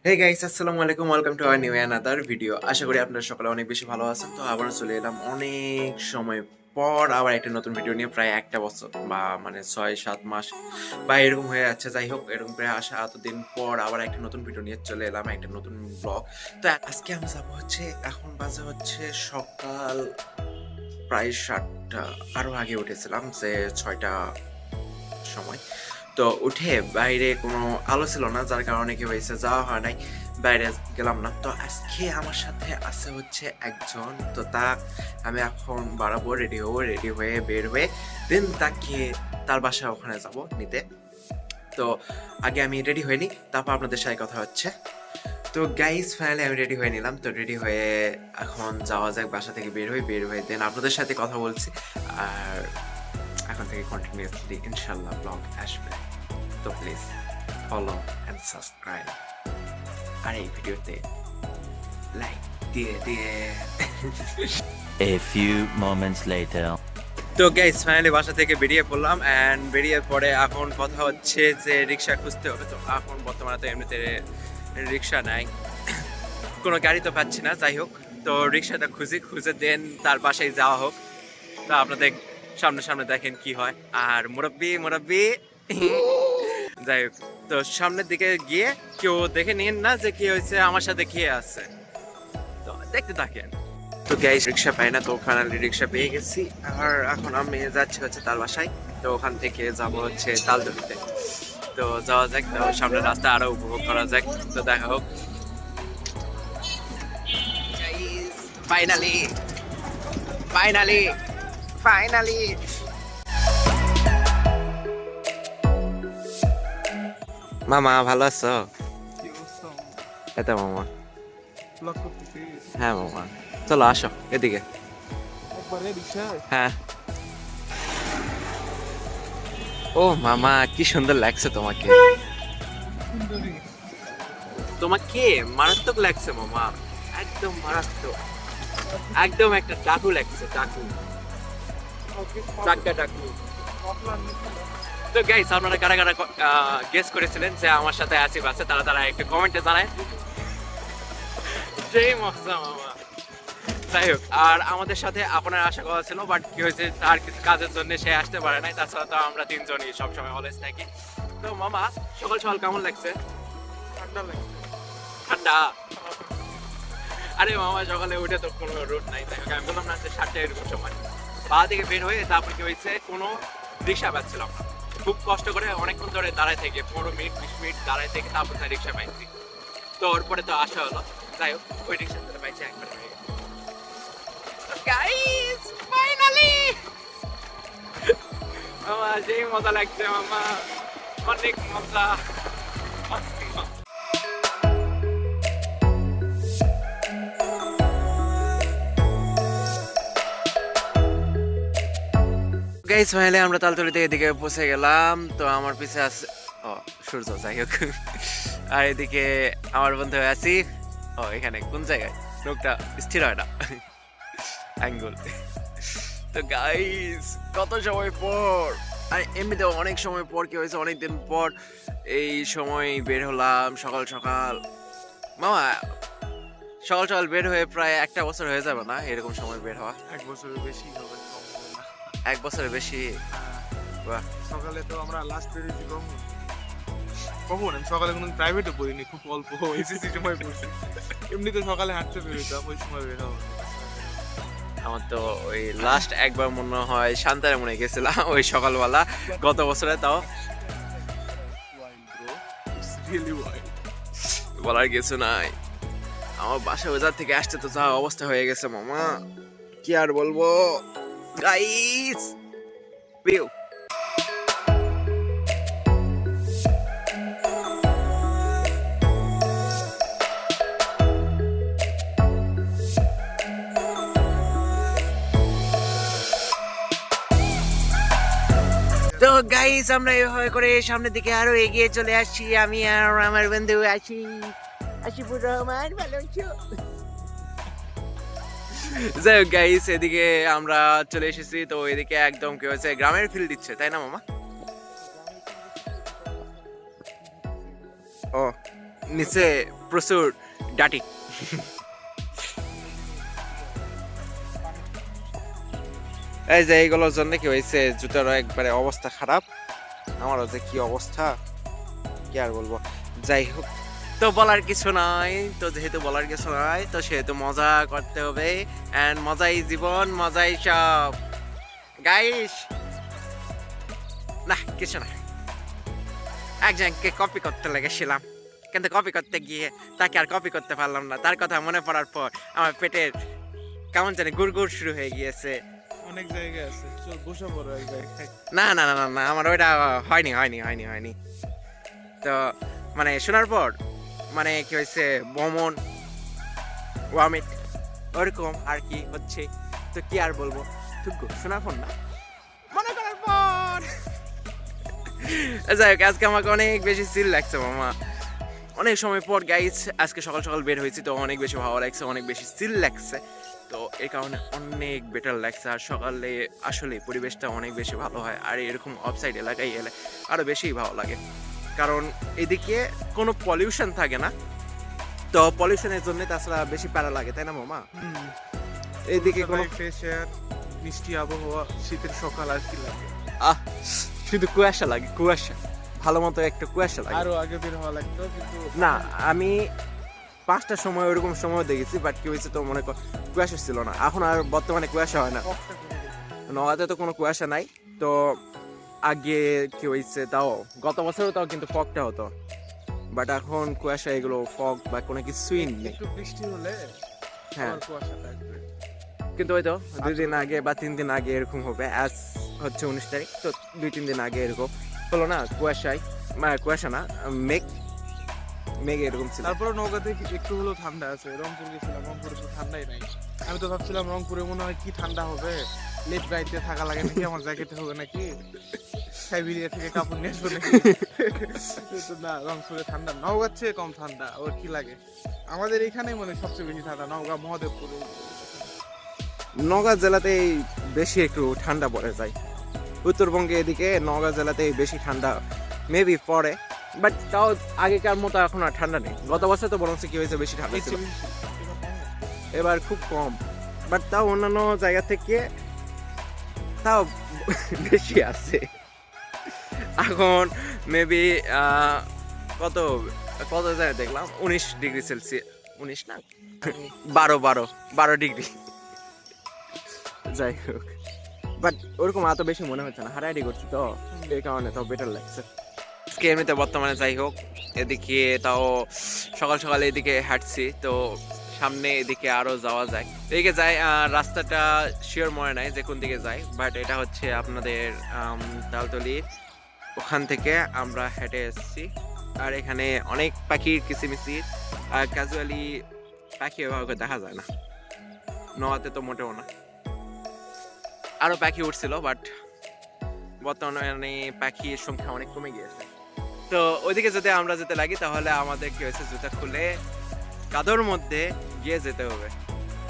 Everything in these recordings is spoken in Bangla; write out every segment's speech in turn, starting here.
হে গাইস, আসসালামু আলাইকুম, welcome to our new another video. আশা করি আপনারা সকলে অনেক বেশি ভালো আছেন। তো আবারও চলে এলাম অনেক সময় পর আবার একটা নতুন ভিডিও নিয়ে। প্রায় একটা বছর বা মানে ৬-৭ মাস বা এরকম হয়ে যাচ্ছে। যাই হোক, এরকম প্রায় আসা এতদিন পর আবার একটা নতুন ভিডিও নিয়ে চলে এলাম, একটা নতুন ব্লগ। তো আজকে আমি যাবো হচ্ছে, এখন বাজে হচ্ছে সকাল প্রায় ৭টা, আরো আগে উঠেছিলাম যে ৬টা সময়। তো উঠে বাইরে কোনো আলো ছিল না, যার কারণে কি হয়েছে যাওয়া হয় নাই, বাইরে গেলাম না। তো আজকে আমার সাথে আছে হচ্ছে একজন, তো তা আমি এখন বাড়াবো, রেডি হবো, রেডি হয়ে বের হয়ে দেন তাকে তার বাসা ওখানে যাব নিতে। তো আগে আমি রেডি হয়ে নিই, তারপর আপনাদের সাথে কথা হচ্ছে। তো গাইস ফাইনালি আমি রেডি হয়ে নিলাম। তো রেডি হয়ে এখন যাওয়া যাক, বাসা থেকে বের হয়ে দেন আপনাদের সাথে কথা বলছি। আর এখন থেকে কন্টিনিউয়াসলি ইনশাল্লাহ ব্লগ আসবে। তো প্লিজ ফলো অ্যান্ড সাবস্ক্রাইব, আর এই ভিডিওতে লাইক দিয়ে দিয়ে A few moments later. তো গাইস ফাইনালি বাসা থেকে বেরিয়ে পড়লাম, অ্যান্ড বেরিয়ে পরে এখন কথা হচ্ছে যে রিক্সা খুঁজতে হবে। তো এখন বর্তমানে তো এমনিতে রিক্সা নাই, কোনো গাড়ি তো পাচ্ছি না। যাই হোক, তো রিক্সাটা খুঁজে দেন তার বাসায় যাওয়া হোক। তো আপনাদের সামনে সামনে দেখেন কি হয়। আর মুরব্বি যাই হোক, তো সামনের দিকে গিয়ে কেউ দেখে নিন না যে কি হয়েছে, আমার সাথে খেয়ে আছে, তো দেখতে থাকেন। তো গাইস রিক্সা পাই না, তো ফাইনালি রিক্সা পেয়ে গেছি। আর এখন আমি যাচ্ছি হচ্ছে তার বাসায়। তো ওখান থেকে যাবো হচ্ছে তালতলিতে। তো যাওয়া যাক, তো সামনের রাস্তা আরো উপভোগ করা যাক। তো দেখা হোক। ফাইনালি ফাইনালি ফাইনালি মামা ভালো আছো? কি অবস্থা? এটা মামা। ব্লগ করতেছিস? হ্যাঁ মামা, চলো আসো এদিকে। একবারে রিক্সায়? হ্যাঁ। ও মামা, কি সুন্দর লাগছে তোমাকে। সুন্দরী। তোমাকে মারাত্মক লাগছে মামা, একদম মারাত্মক, একদম একটা ডাকু লাগছে, ডাকু, চাক্কা ডাকু। তো গাইস, আপনারা কারা কারা গেস করেছিলেন যে আমার সাথে আসিফ আছে, তারা তারা একটু কমেন্টে জানায়। সেই মজা মামা। যাই হোক, আর আমাদের সাথে আপনার আশা করা ছিল, বাট কি হয়েছে, তার কিছু কাজের জন্য সে আসতে পারে নাই। তাছাড়া তো আমরা তিনজনই সবসময় অলওয়েজ থাকি। তো মামা, সকাল সকাল কেমন লাগছে? ঠান্ডা লাগছে। ঠান্ডা? আরে মামা, সকালে উঠে তো কোনো রোড নাই, তাই আমি বললাম না যে 7টা এরকম সময় পা থেকে বের হয়ে তারপর কি হয়েছে, কোনো রিক্সা পাচ্ছিলাম না। খুব কষ্ট করে অনেকক্ষণ ধরে দাঁড়ায় থেকে 15 মিনিট 20 মিনিট দাঁড়ায় থেকে তারপর তাই রিক্সা পাইছি। তো ওর পরে তো আসা হলো। যাই হোক, ওই রিক্সা ধরে পাইছি একবার হয়ে গেছে। তো গাইস ফাইনালি মামা, যেই মজা লাগছে মামা, অনেক মজা। গাইস ফাইনালি আমরা তালতলিতে এদিকে পৌঁছে গেলাম। তো আমার পিছে আছে ও সূর্য, যাই হোক। আর এদিকে আমার বন্ধু আসিফ। ও এখানে কোন জায়গায় লোকটা স্থির হয় না, অ্যাঙ্গুল। তো গাইস কত সময় পর, আর এমনিতে অনেক সময় পর, কি হয়েছে অনেকদিন পর এই সময় বের হলাম সকাল সকাল। মামা, সকাল সকাল বের হয়ে প্রায় একটা বছর হয়ে যাবে না এরকম সময় বের হওয়া? এক বছরের বেশি হবে, কম হবে না। 1 বছরের বেশি? বাহ। সকালে তো আমরা লাস্ট বেরিয়েছি কখন আমি সকালে কোনো প্রাইভেটে পড়িনি, খুব অল্প এসএসসি সময় পড়ছি। এমনিতে সকালে হাঁটতে বেরোতাম, ওই সময় বের হবো। আমার তো ওই লাস্ট একবার মনে হয় শান্তারে মনে গেছিলাম ওই সকালবেলা, গত বছরে, তাও বলার কিছু নাই। আমার বাসা বাজার থেকে আসতে তো যা অবস্থা হয়ে গেছে মামা, কি আর বলবো গাইস। ভিউ তো গাইস, আমরা এভাবে করে সামনের দিকে আরো এগিয়ে চলে আসছি, আমি আর আমার বন্ধু আশিফুর রহমান। ভালো আছো? যাই হোক গাইস, এদিকে আমরা চলে এসেছি। তো এদিকে একদম কি হয়েছে, গ্রামের ফিল দিচ্ছে, তাই না মামা? ও নিচে প্রচুর ডাটি। এই যে এইগুলোর জন্য কি হয়েছে, জুতার একবারে অবস্থা খারাপ, আমারও যে কি অবস্থা কি আর বলবো। যাই হোক, তো বলার কিছু নাই, তো যেহেতু বলার কিছু নাই তো সেহেতু মজা করতে হবে, এন্ড মজাই জীবন, মজাই সব। গাইস না কিছু না, একজনকে কপি করতে লেগেছিলাম, কিন্তু কপি করতে গিয়ে তাকে আর কপি করতে পারলাম না। তার কথা মনে পড়ার পর আমার পেটের কেমন জানি গুড়গুড় শুরু হয়ে গিয়েছে। অনেক জায়গায় আছে, চল বসে পড়ো এক জায়গায়। না না না না না, আমার ওইটা হয়নি। তো মানে শোনার পর মানে কি হয়েছে, বমন ওয়ামিট ওরকম আর কি হচ্ছে। তো কি আর বলবো, টুকু শোনার পর না মনে করার পর। যাই হোক, আজকে আমাকে অনেক বেশি চিল লাগছে মামা, অনেক সময় পর গাইস আজকে সকাল সকাল বের হয়েছি, তো অনেক বেশি ভালো লাগছে, অনেক বেশি চিল লাগছে, তো এই কারণে অনেক বেটার লাগছে। আর সকালে আসলে পরিবেশটা অনেক বেশি ভালো হয়, আর এরকম অফসাইড এলাকায় এলে আরো বেশি ভালো লাগে, কারণ এদিকে কোনো পলিউশন থাকে না, তো পলিউশনের জন্য তাছাড়া বেশি প্যারা লাগে, তাই না মামা? এইদিকে কোনো ফ্রেশ এয়ার, মিষ্টি আবহাওয়া, শীতের সকাল আর কি লাগে। শুধু কুয়াশা লাগে, কুয়াশা, ভালো মতো একটা কুয়াশা লাগে। আরো আগে বের হওয়া লাগতো, কিন্তু না আমি 5টার সময় ওরকম সময় দেখেছি, বাট কি হয়েছে তো মনে কর কুয়াশা ছিল না, এখন আর বর্তমানে কুয়াশা হয় না, নগাতে তো কোনো কুয়াশা নাই। তো আগে কি হয়েছে, তাও গত বছরও তাও কিন্তু ফগটা হতো, বাট এখন কুয়াশা এগুলো ফগ বা কোনো কিছুই নেই। একটু বৃষ্টি হলে হ্যাঁ, আবার কুয়াশা থাকবে। কিন্তু ওই তো 2 দিন আগে বা 3 দিন আগে এরকম হবে, আজ হচ্ছে 19 তারিখ, তো 2-3 দিন আগে এরকম হলো না, কুয়াশায় মানে কুয়াশা না, মেঘ এরকম ছিল। তারপরে নৌকাতে একটু হলেও ঠান্ডা আছে। রংপুর গেছিলাম, রংপুরে তো ঠান্ডাই নাই। আমি তো ভাবছিলাম রংপুরে মনে হয় কি ঠান্ডা হবে, লেট রাইতে থাকা লাগে নাকি, আমার জ্যাকেটে হবে নাকি, সাইবেরিয়া থেকে কাপড় নিয়ে আসবো নাকি। কিন্তু না, রংপুরে ঠান্ডা নওগাঁর চেয়ে কম ঠান্ডা, ওর কি লাগে। আমাদের এখানেই মানে সবচেয়ে বেশি ঠান্ডা, নওগাঁ মহাদেবপুরে। নওগাঁ জেলাতেই বেশি একটু ঠান্ডা পড়ে যায়, উত্তরবঙ্গে এদিকে নওগাঁ জেলাতেই বেশি ঠান্ডা মেবি পড়ে, বাট তাও আগেকার মতো এখন আর ঠান্ডা নেই। গত বছর তো বরং কি হয়েছে, বেশি ঠান্ডা ছিল, এবার খুব কম, বাট তাও অন্যান্য জায়গা থেকে তাও বেশি আছে। এখন মেবি কত কত জায়গায় দেখলাম 19 ডিগ্রি সেলসিয়াস, 19 না 12 ডিগ্রি। যাই হোক, বাট ওরকম এত বেশি মনে হচ্ছে না, হারাহারি করছি তো এই কারণে তাও বেটার লাগছে। আজকে এমনিতে বর্তমানে যাই হোক, এদিকে তাও সকাল সকাল এদিকে হাঁটছি, তো সামনে এদিকে আরো যাওয়া যায়, এদিকে যাই। রাস্তাটা শিওর মনে নাই যে কোন দিকে যাই, বাট এটা হচ্ছে আপনাদের তালতলির ওখান থেকে আমরা হেঁটে এসেছি। আর এখানে অনেক পাখির কিচিমিচির, আর ক্যাজুয়ালি পাখি এভাবে দেখা যায় না, নওয়াতে তো মোটেও না। আরো পাখি উঠছিল, বাট বর্তমানে পাখির সংখ্যা অনেক কমে গিয়েছে। তো ওইদিকে যদি আমরা যেতে লাগি তাহলে আমাদের কি হয়েছে, জুতা খুলে কাদর মধ্যে গিয়ে যেতে হবে,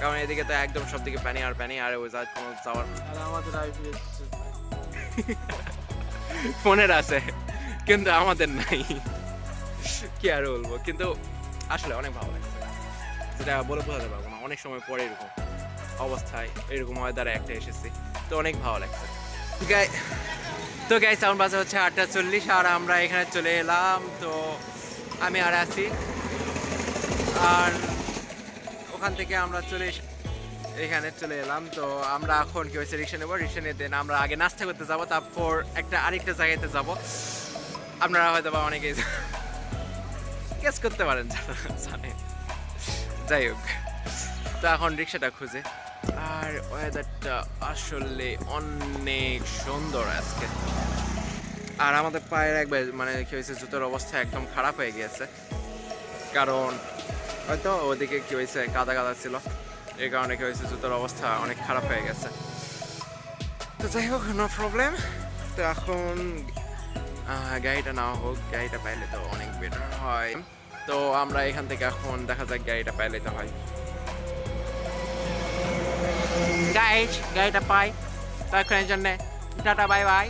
কারণ এদিকে তো একদম সব দিকে পানি আর পানি, আর ওই কোনো যাওয়ার আর আমাদের আইপিএস ফোনের আছে কিন্তু আমাদের নাই, কি আর বলবো। কিন্তু আসলে অনেক ভালো লাগছে, যেটা বলে বোঝাতে পারবো না, অনেক সময় পরে এরকম অবস্থায় এরকম ওয়েদারে একটা এসেছি, তো অনেক ভালো লাগছে। তো গাইস আমার বাজে হচ্ছে 8:40, আর আমরা এখানে চলে এলাম, তো আমি আর আছি, আর ওখান থেকে আমরা এখানে চলে এলাম। তো আমরা এখন কি হয়েছে, রিক্সা নেবো, রিক্সা নিয়ে দেন আমরা আগে নাস্তা করতে যাবো, তারপর আরেকটা জায়গাতে যাব, আপনারা হয়তো বা অনেকে গেস করতে পারেন জানেন। যাই হোক, তো এখন রিক্সাটা খুঁজে, আর ওয়েদারটা আসলে অনেক সুন্দর আজকে, আর আমাদের পায়ের একবার মানে কি হয়েছে, জুতোর অবস্থা একদম খারাপ হয়ে গিয়েছে, কারণ হয়তো ওদিকে কি হয়েছে কাদা কাদা ছিল, এই কারণে কি হয়েছে জুতোর অবস্থা অনেক খারাপ হয়ে গেছে। তো যাই হোক, নো প্রবলেম। তো এখন গাড়িটা নেওয়া হোক, গাড়িটা পাইলে তো অনেক বেটার হয়, তো আমরা এখান থেকে এখন দেখা যাক গাড়িটা পাইলে তো হয়। গাইজ গাড়িটা পাই, তো এখনের জন্য টাটা বাই বাই।